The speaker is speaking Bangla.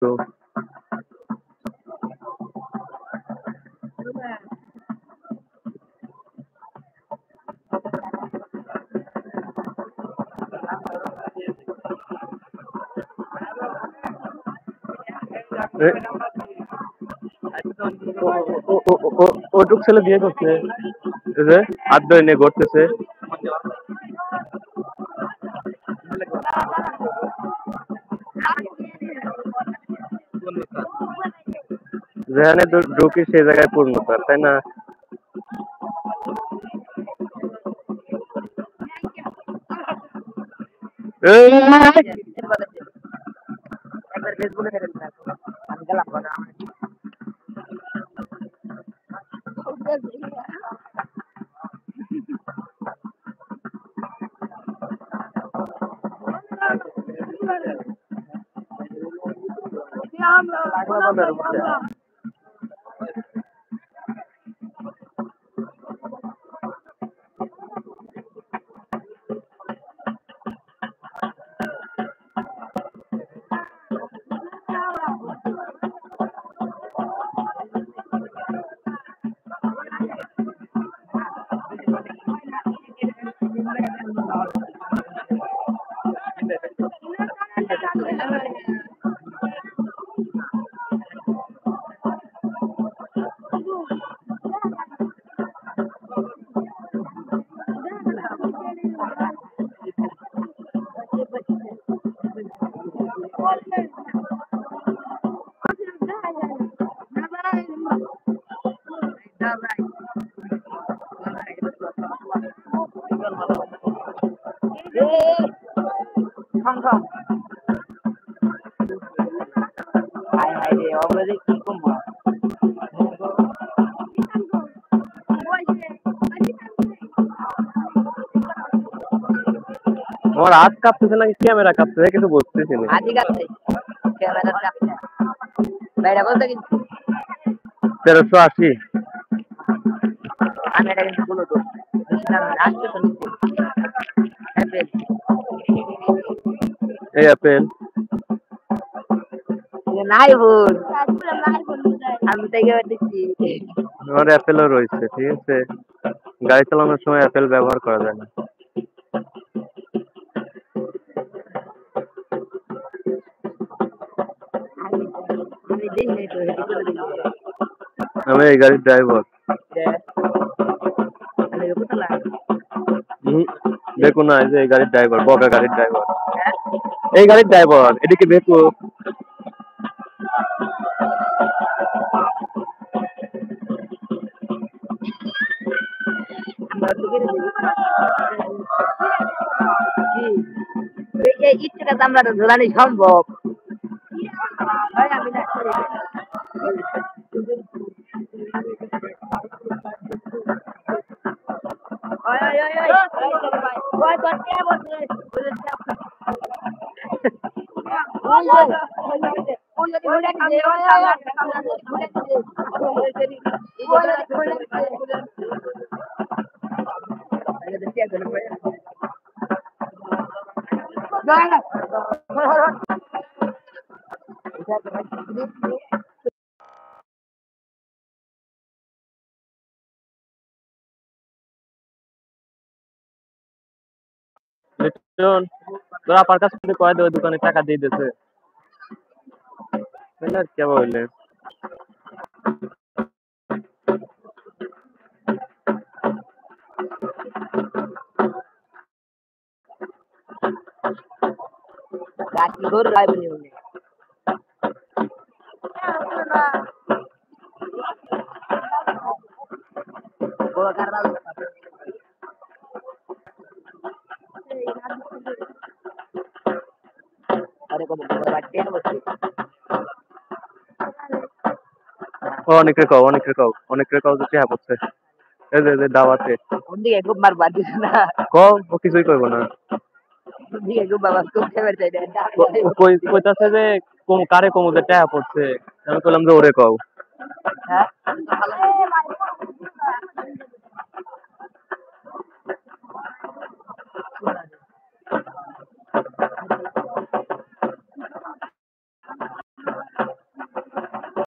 তো ওটুক ছেলে বিয়ে করছে যে হাত ধরে নিয়ে ঘুরতেছে। যেখানে ঢুকি সেই জায়গায় পূর্ণতা, তাই না? আমার হাত কাঁপতেছে নাকি ক্যামেরা কাঁপতেছে কিছু বুঝতেছি না। হাতই কাঁপছে, ক্যামেরা কাঁপছে। ভাইরা বলতে কিন্তু 1380। আমি এটা কিন্তু বলো তো বেশি দাম না, আসছে তো নিচে অ্যাপেল। এই অ্যাপেল নাই বোন, আমি তো এবার দেখছি। আমার অ্যাপেলও রয়েছে, ঠিক আছে। গাড়ি চালানোর সময় অ্যাপেল ব্যবহার করা যায় না। আমি দেখি নাই তো, হেঁটে চলে দেখি। আমি এই গাড়ির ড্রাইভার। দেখো না, এই যে এই গাড়ির ড্রাইভার, বগা গাড়ির ড্রাইভার, এই গাড়ির ড্রাইভার। এদিকে দেখো। ইচ্ছাটা তো আমরা ধরানি সম্ভব। লিটন, তোরা আপার কাছ থেকে কয় দে ওই দোকানে টাকা দিয়ে দিতেছে। কে বললে? গাছি ঘর রাইবনি উনি বড় কারবাল আরে কত বড় বাড়তে বসে অনেক রেখাও যে চেহারা পড়ছে। এই যে দাওয়াতে ওদিকে খুব মার বাদ দিছ না। ও কিছুই করবো না। ওদিকে খুব বাবা খুব ফেভার চাই কইতাছে যে কারে কমু যে চেহারা পড়ছে। আমি বললাম যে ওরে কও। হ্যাঁ